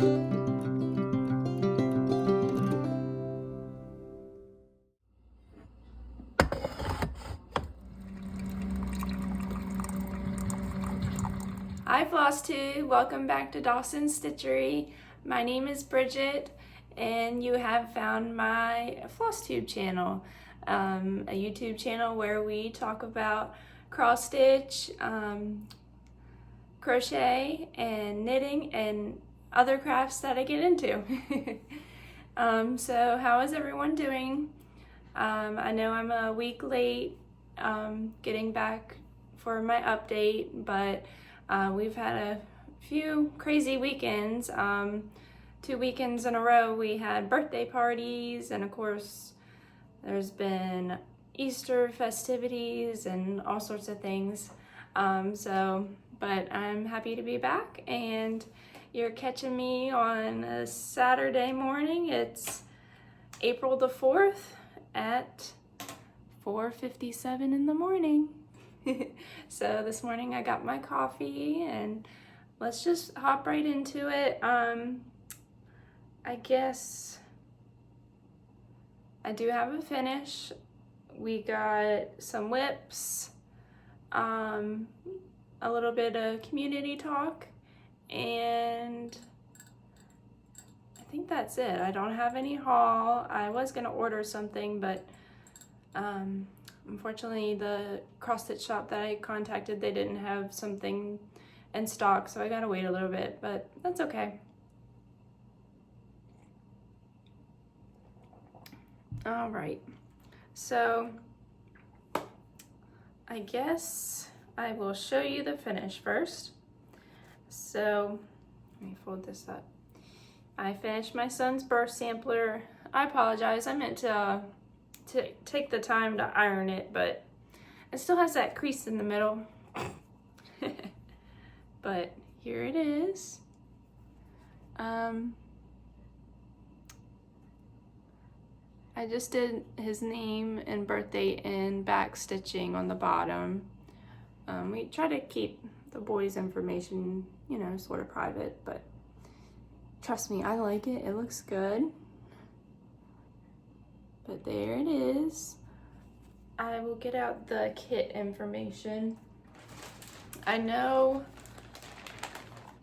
Hi Flosstube, welcome back to Dawson's Stitchery. My name is Bridget and you have found my Flosstube channel, a YouTube channel where we talk about cross stitch, crochet and knitting and other crafts that I get into. So how is everyone doing? I know I'm a week late getting back for my update, but we've had a few crazy weekends. 2 weekends in a row we had birthday parties, and of course there's been Easter festivities and all sorts of things. But I'm happy to be back, and you're catching me on a Saturday morning. It's April the 4th at 4:57 in the morning. So this morning I got my coffee and let's just hop right into it. I guess I do have a finish. We got some WIPS, a little bit of community talk, and I think that's it. I don't have any haul. I was gonna order something, but unfortunately, the cross stitch shop that I contacted, they didn't have something in stock, so I gotta wait a little bit, but that's okay. All right, so I guess I will show you the finish first. So let me fold this up. I finished my son's birth sampler. I apologize, I meant to take the time to iron it, but it still has that crease in the middle. But here it is. I just did his name and birthday and back stitching on the bottom. We try to keep the boy's information, you know, sort of private, but trust me, I like it. It looks good. But there it is. I will get out the kit information. I know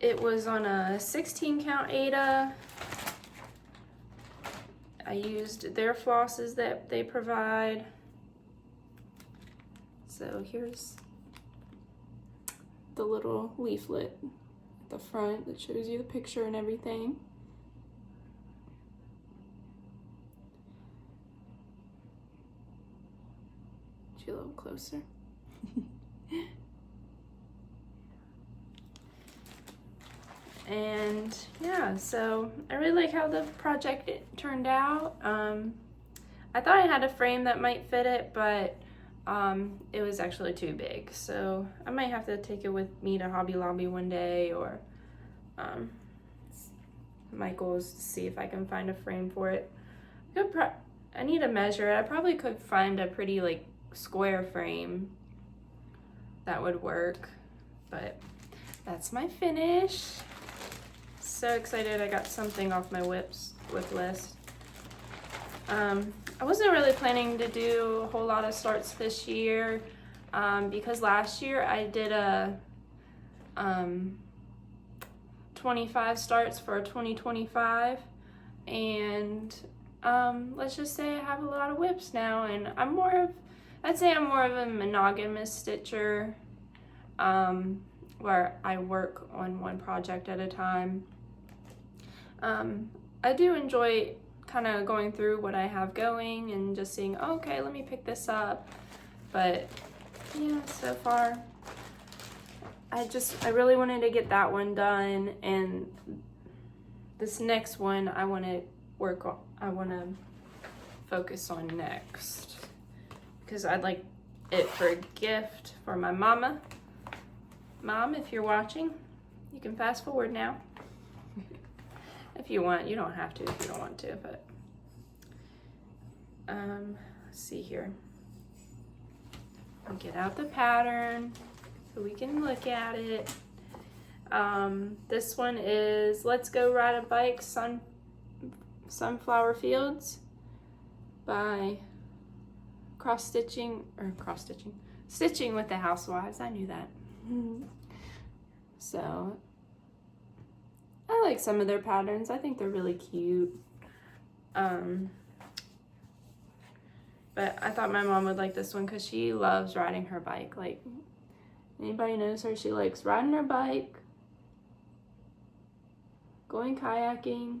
it was on a 16 count Aida. I used their flosses that they provide. So here's the little leaflet at the front that shows you the picture and everything. A little closer. And yeah, so I really like how the project turned out. I thought I had a frame that might fit it, but it was actually too big, so I might have to take it with me to Hobby Lobby one day, or Michael's, to see if I can find a frame for it. I need to measure it. I probably could find a pretty like square frame that would work, but that's my finish. So excited I got something off my WIP list. I wasn't really planning to do a whole lot of starts this year, because last year I did a 25 starts for 2025, and let's just say I have a lot of WIPs now, and I'd say I'm more of a monogamous stitcher, where I work on one project at a time. I do enjoy kind of going through what I have going and just seeing, oh, okay, let me pick this up. But yeah, so far, I really wanted to get that one done, and this next one I want to focus on next, because I'd like it for a gift for my mama. Mom, if you're watching, you can fast forward now. If you want, you don't have to if you don't want to, but let's see here. I'll get out the pattern so we can look at it. This one is Let's Go Ride a Bike Sunflower Fields by Stitching with the Housewives. I knew that. So I like some of their patterns. I think they're really cute. But I thought my mom would like this one because she loves riding her bike. Like, anybody knows her, she likes riding her bike, going kayaking.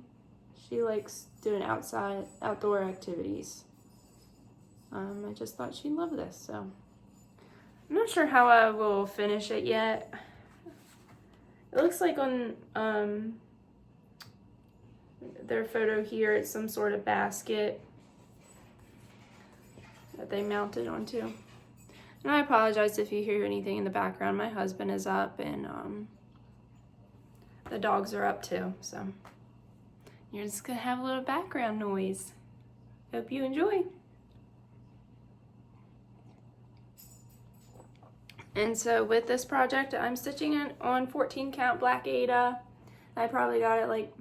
She likes doing outdoor activities. I just thought she'd love this, so I'm not sure how I will finish it yet. It looks like on their photo here, it's some sort of basket that they mounted onto. And I apologize if you hear anything in the background. My husband is up and the dogs are up too, so you're just gonna have a little background noise. Hope you enjoy. And so with this project, I'm stitching it on 14 count black Aida. I probably got it like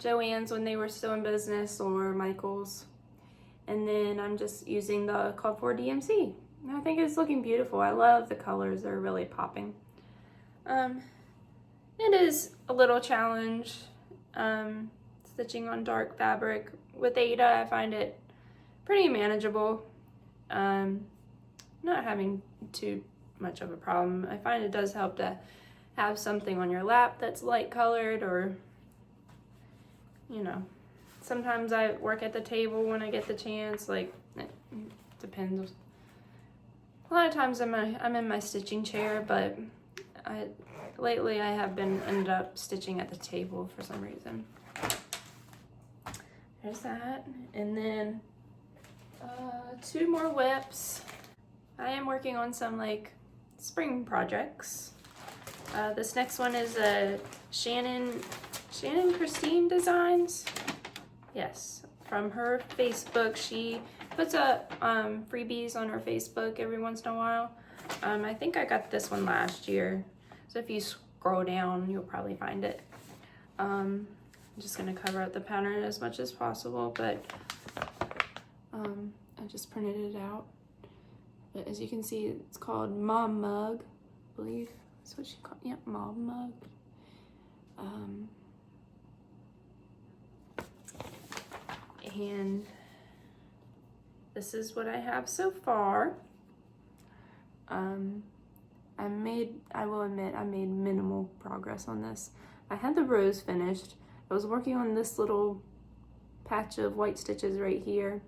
Joann's when they were still in business, or Michael's. And then I'm just using the Club 4 DMC. And I think it's looking beautiful. I love the colors, they're really popping. It is a little challenge stitching on dark fabric. With Aida, I find it pretty manageable. Not having too much of a problem. I find it does help to have something on your lap that's light colored, or, you know, sometimes I work at the table when I get the chance. Like, it depends. A lot of times I'm in my stitching chair, but lately I have ended up stitching at the table for some reason. There's that. And then 2 more WIPS. I am working on some like spring projects. This next one is Shannon Christine Designs. Yes, from her Facebook. She puts up freebies on her Facebook every once in a while. I think I got this one last year, so if you scroll down you'll probably find it. I'm just going to cover up the pattern as much as possible, but I just printed it out. But as you can see, it's called Mom Mug, I believe that's what she called. Yep, Mom Mug. And this is what I have so far. I will admit I made minimal progress on this. I had the rose finished. I was working on this little patch of white stitches right here,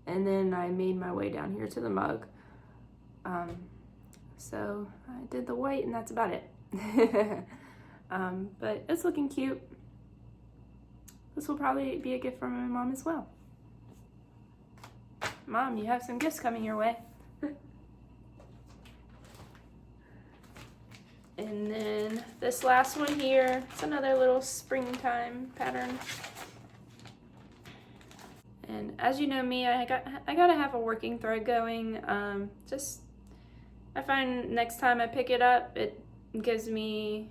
and then I made my way down here to the mug. So I did the white and that's about it. But it's looking cute. This will probably be a gift from my mom as well. Mom, you have some gifts coming your way. And then this last one here, it's another little springtime pattern. And as you know me, I gotta have a working thread going. I find next time I pick it up, it gives me,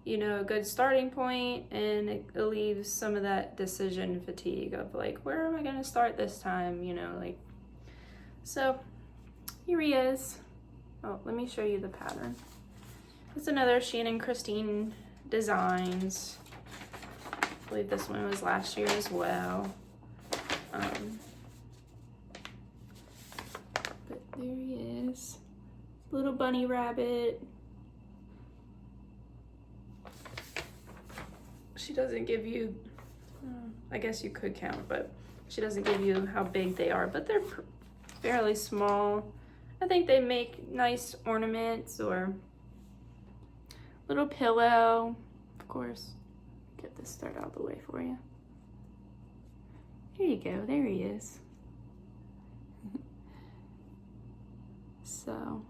you know, a good starting point, and it leaves some of that decision fatigue of like, where am I gonna start this time, you know, like. So here he is. Oh, let me show you the pattern. It's another Shannon Christine Designs. I believe this one was last year as well. But there he is. Little bunny rabbit. She doesn't give you, I guess you could count, but she doesn't give you how big they are, but they're fairly small. I think they make nice ornaments or little pillow. Of course, get this started out the way for you. Here you go, there he is. So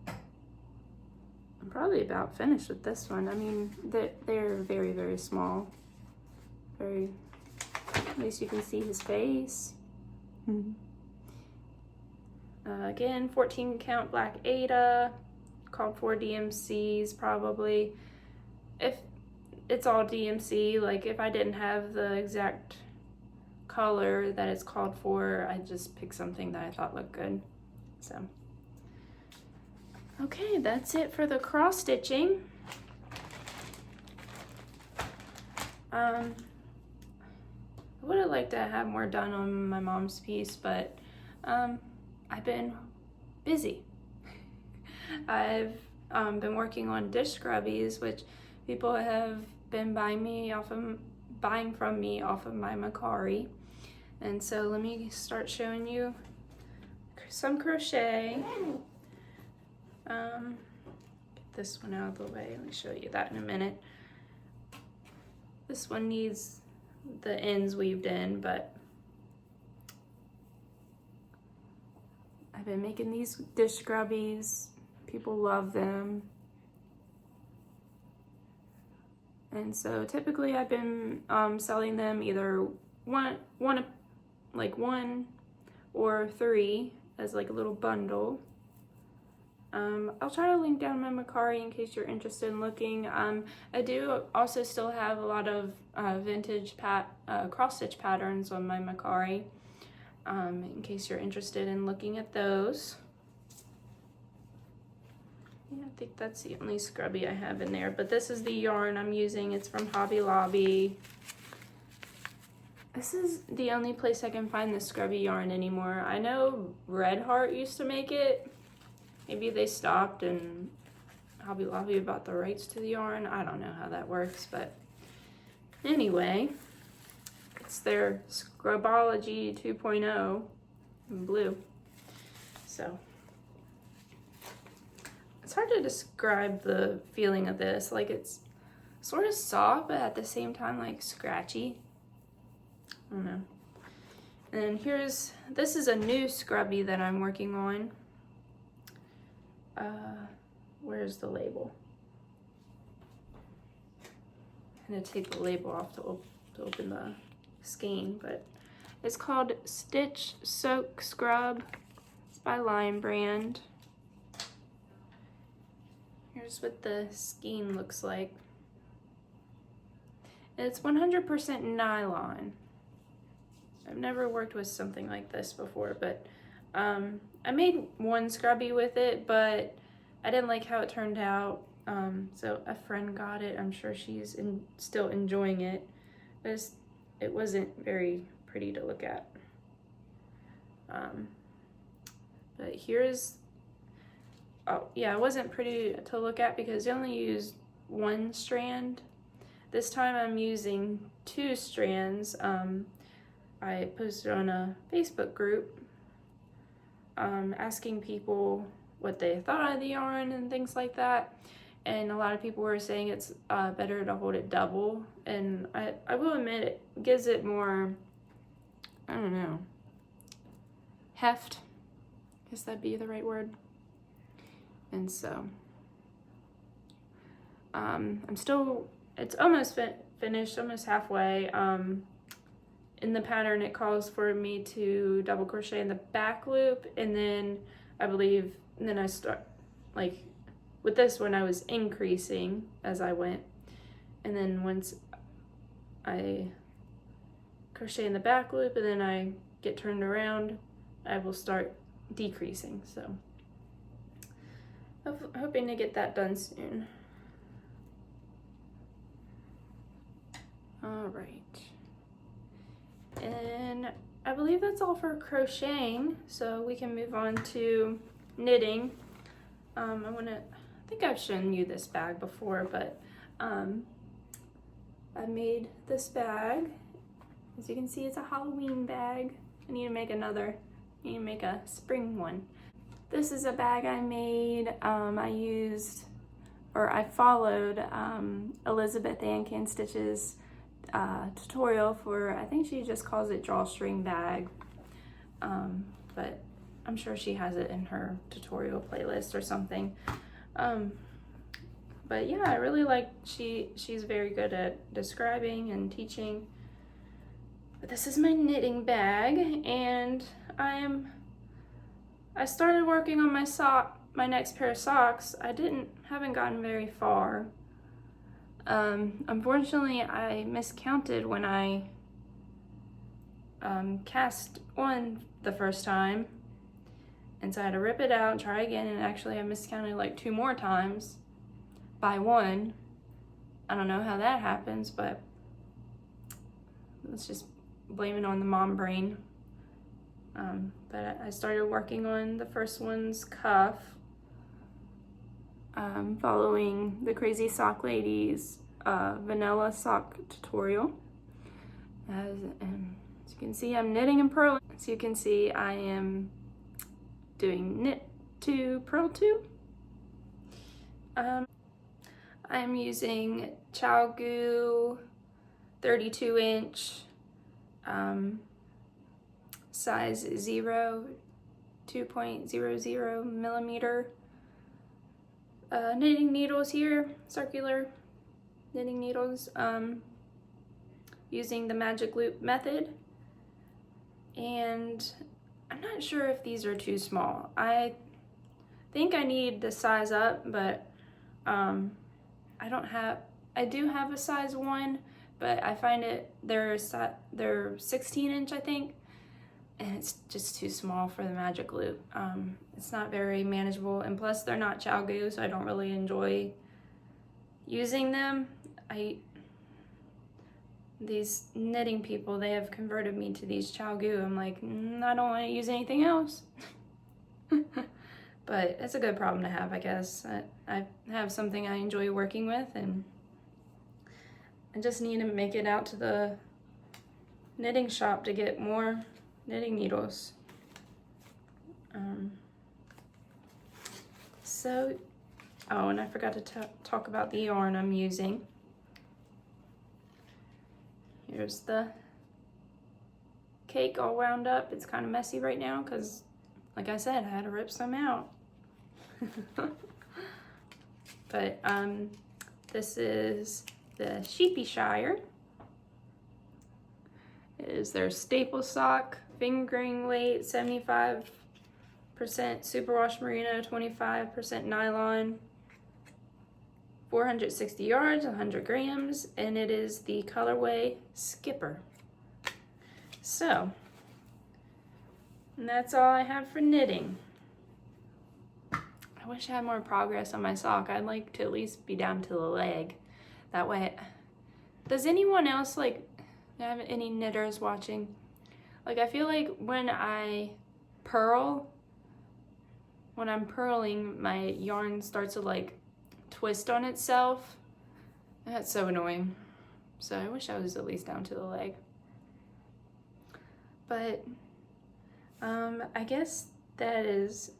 I'm probably about finished with this one. I mean, they're very, very small. At least you can see his face. Again, 14 count black Aida, called for DMCs probably. If it's all DMC, like if I didn't have the exact color that it's called for, I just picked something that I thought looked good. So, okay, that's it for the cross stitching. I would have liked to have more done on my mom's piece, but I've been busy. I've been working on dish scrubbies, which people have been buying from me off of my Macari. And so let me start showing you some crochet. Get this one out of the way. Let me show you that in a minute. This one needs the ends weaved in, but I've been making these dish scrubbies. People love them. And so typically I've been selling them either one or three as like a little bundle. I'll try to link down my Macari in case you're interested in looking. I do also still have a lot of vintage cross stitch patterns on my Macari, in case you're interested in looking at those. Yeah, I think that's the only scrubby I have in there, but this is the yarn I'm using. It's from Hobby Lobby. This is the only place I can find the scrubby yarn anymore. I know Red Heart used to make it. Maybe they stopped and Hobby Lobby bought the rights to the yarn. I don't know how that works, but anyway, it's their Scrubology 2.0 in blue. So it's hard to describe the feeling of this. Like, it's sort of soft, but at the same time like scratchy. I don't know. And this is a new scrubby that I'm working on. Where's the label? I'm gonna take the label off to open the skein, but it's called Stitch Soak Scrub. It's by Lion Brand. Here's what the skein looks like. It's 100% nylon. I've never worked with something like this before, but I made one scrubby with it, but I didn't like how it turned out. So a friend got it. I'm sure she's still enjoying it. It wasn't very pretty to look at. But here's, oh yeah, it wasn't pretty to look at because you only used one strand. This time I'm using 2 strands. I posted on a Facebook group asking people what they thought of the yarn and things like that, and a lot of people were saying it's better to hold it double, and I will admit it gives it more, I don't know, heft, I guess that'd be the right word. And so it's almost finished, almost halfway. In the pattern it calls for me to double crochet in the back loop, and then I start, like with this one I was increasing as I went, and then once I crochet in the back loop and then I get turned around, I will start decreasing. So I'm hoping to get that done soon. All right. And I believe that's all for crocheting, so we can move on to knitting. I think I've shown you this bag before, but I made this bag. As you can see, it's a Halloween bag. I need to make a spring one. This is a bag I made. I followed Elizabeth Ann Can Stitch's tutorial for, I think she just calls it drawstring bag, but I'm sure she has it in her tutorial playlist or something. But yeah, I really like, she's very good at describing and teaching. But this is my knitting bag, and I started working on my my next pair of socks, I haven't gotten very far. Unfortunately, I miscounted when I cast on the first time, and so I had to rip it out and try again, and actually I miscounted like 2 more times by 1. I don't know how that happens, but let's just blame it on the mom brain. But I started working on the first one's cuff, following the Crazy Sock Lady's vanilla sock tutorial. As you can see, I'm knitting and purling. As you can see, I am doing knit to purl to. I'm using ChiaoGoo 32-inch, size 0, 2.00 millimeter knitting needles here, circular knitting needles, using the magic loop method. And I'm not sure if these are too small. I think I need to size up, but I do have a size 1, but I find they're 16-inch, I think, and it's just too small for the magic loop. It's not very manageable, and plus they're not ChiaoGoo, so I don't really enjoy using them. These knitting people, they have converted me to these ChiaoGoo. I'm like, I don't want to use anything else. But it's a good problem to have, I guess. I have something I enjoy working with, and I just need to make it out to the knitting shop to get more knitting needles. Oh, and I forgot to talk about the yarn I'm using. Here's the cake all wound up. It's kind of messy right now because, like I said, I had to rip some out. But this is the Sheepyshire. It is their staple sock, fingering weight, 75% superwash merino, 25% nylon, 460 yards, 100 grams, and it is the colorway Skipper. So, and that's all I have for knitting. I wish I had more progress on my sock. I'd like to at least be down to the leg. That way, does anyone else, like, have any knitters watching? Like, I feel like when I purl, when I'm purling, my yarn starts to like twist on itself. That's so annoying. So I wish I was at least down to the leg. But I guess that is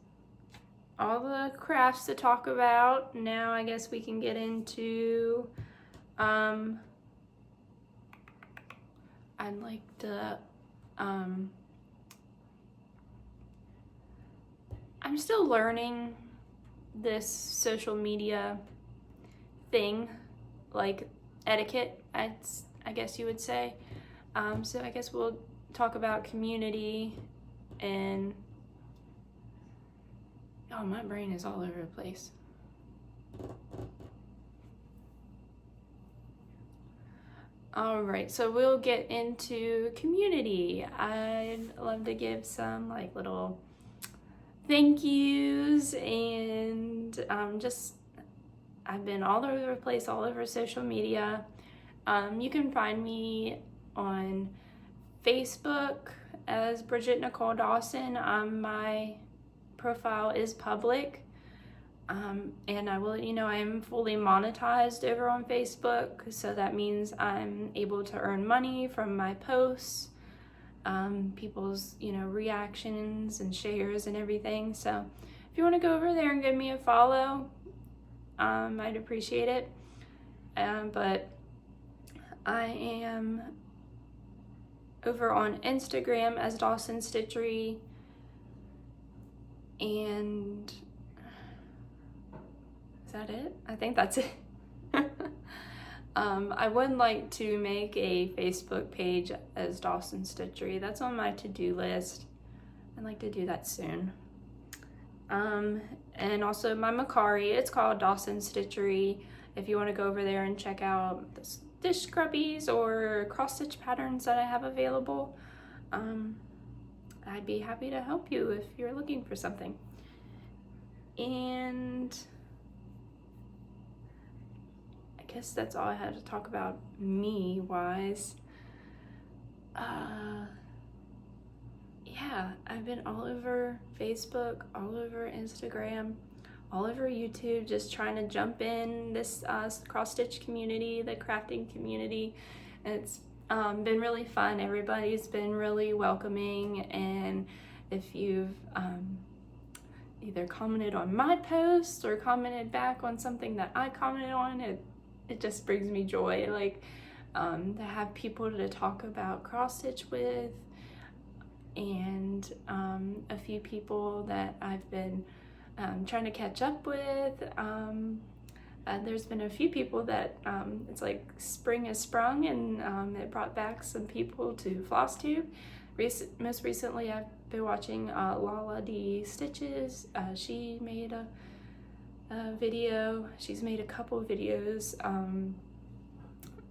all the crafts to talk about. Now I guess we can get into I'd like to I'm still learning this social media thing, like etiquette, I guess you would say. So I guess we'll talk about community and, oh, my brain is all over the place. All right, so we'll get into community. I'd love to give some like little thank yous, and I've been all over the place, all over social media. You can find me on Facebook as Bridget Nicole Dawson. My profile is public, and I will let you know I am fully monetized over on Facebook, so that means I'm able to earn money from my posts, people's reactions and shares and everything. So if you want to go over there and give me a follow, I'd appreciate it. But I am over on Instagram as Dawson Stitchery, and is that it? I think that's it. I would like to make a Facebook page as Dawson Stitchery. That's on my to-do list. I'd like to do that soon. and also my Macari. It's called Dawson Stitchery. If you want to go over there and check out the stitch scrubbies or cross stitch patterns that I have available, I'd be happy to help you if you're looking for something. And I guess that's all I had to talk about me wise. Yeah, I've been all over Facebook, all over Instagram, all over YouTube, just trying to jump in this cross stitch community, the crafting community. It's been really fun. Everybody's been really welcoming, and if you've either commented on my post or commented back on something that I commented on, it just brings me joy. Like to have people to talk about cross stitch with, and a few people that I've been trying to catch up with. There's been a few people that it's like spring has sprung, and it brought back some people to Flosstube. Most recently, I've been watching Lala D Stitches. She made a video. She's made a couple of videos.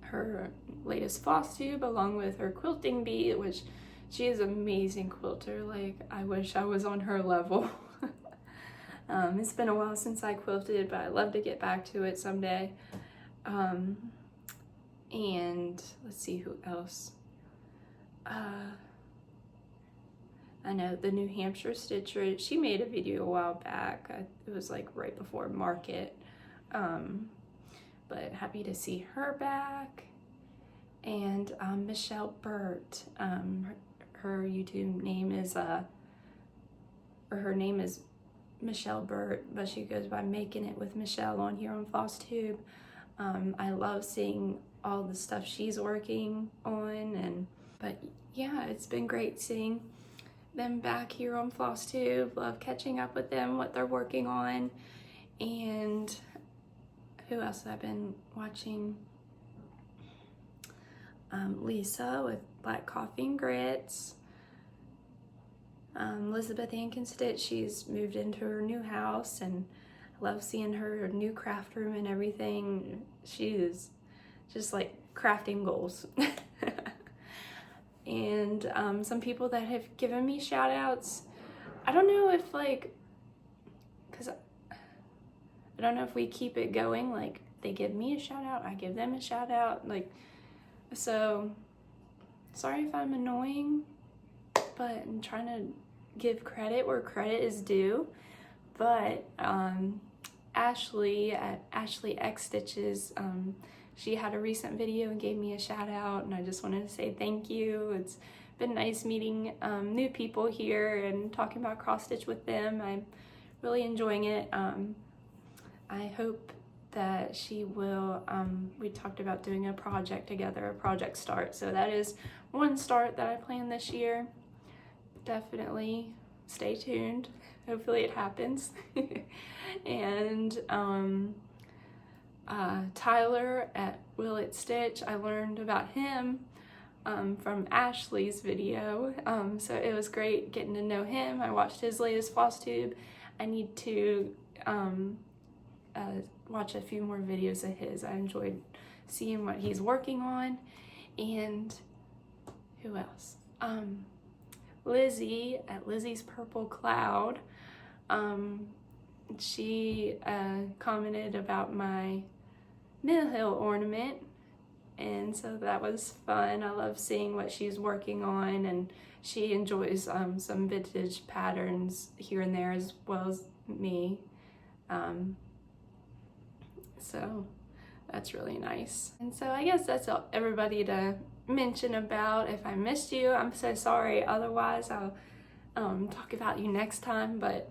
Her latest Flosstube, along with her quilting bee, which she is an amazing quilter. Like, I wish I was on her level. It's been a while since I quilted, but I'd love to get back to it someday. And let's see who else. I know the New Hampshire Stitcher, she made a video a while back. It was like right before market. But happy to see her back. And Michelle Burt, her YouTube name is, or her name is Michelle Burt, but she goes by Making It with Michelle on here on Flosstube. I love seeing all the stuff she's working on, but yeah, it's been great seeing them back here on Flosstube. Love catching up with them, what they're working on. And who else have I been watching? Lisa with Black Coffee and Grits. Elizabeth Ann can stitch. She's moved into her new house, and I love seeing her new craft room and everything. She is just like crafting goals. And some people that have given me shout outs. I don't know if because I don't know if we keep it going, like they give me a shout out, I give them a shout out, like, so sorry if I'm annoying, but I'm trying to give credit where credit is due. But Ashley at Ashley X Stitches, she had a recent video and gave me a shout out, and I just wanted to say thank you. It's been nice meeting new people here and talking about cross stitch with them. I'm really enjoying it. I hope that she will, we talked about doing a project together, a project start. So that is one start that I plan this year. Definitely stay tuned. Hopefully it happens. And Tyler at Will It Stitch, I learned about him from Ashley's video. So it was great getting to know him. I watched his latest Flosstube. I need to watch a few more videos of his. I enjoyed seeing what he's working on. And who else? Lizzie at Lizzie's Purple Cloud. She commented about my Mill Hill ornament, and so that was fun. I love seeing what she's working on, and she enjoys some vintage patterns here and there as well as me. So that's really nice. And so I guess that's all, everybody to mention about. If I missed you, I'm so sorry. Otherwise, I'll talk about you next time. But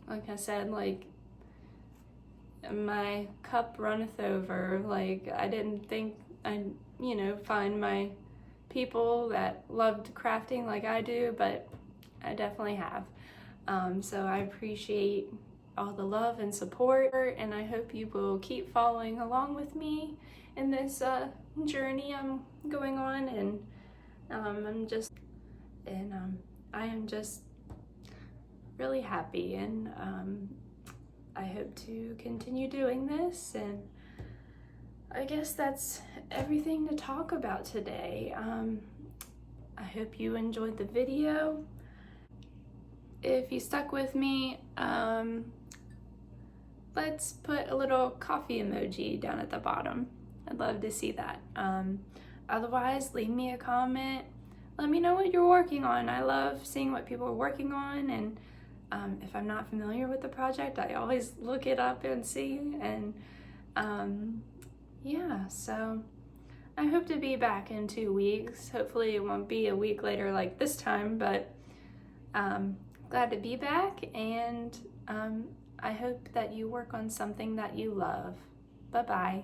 like I said, like, my cup runneth over. Like, I didn't think I'd, find my people that loved crafting like I do, but I definitely have. So I appreciate all the love and support, and I hope you will keep following along with me in this journey I'm going on. And I am just really happy, and I hope to continue doing this, and I guess that's everything to talk about today. I hope you enjoyed the video. If you stuck with me, let's put a little coffee emoji down at the bottom. I'd love to see that. Otherwise, leave me a comment. Let me know what you're working on. I love seeing what people are working on, and if I'm not familiar with the project, I always look it up and see. And yeah, so I hope to be back in 2 weeks. Hopefully it won't be a week later like this time, but glad to be back, and I hope that you work on something that you love. Bye-bye.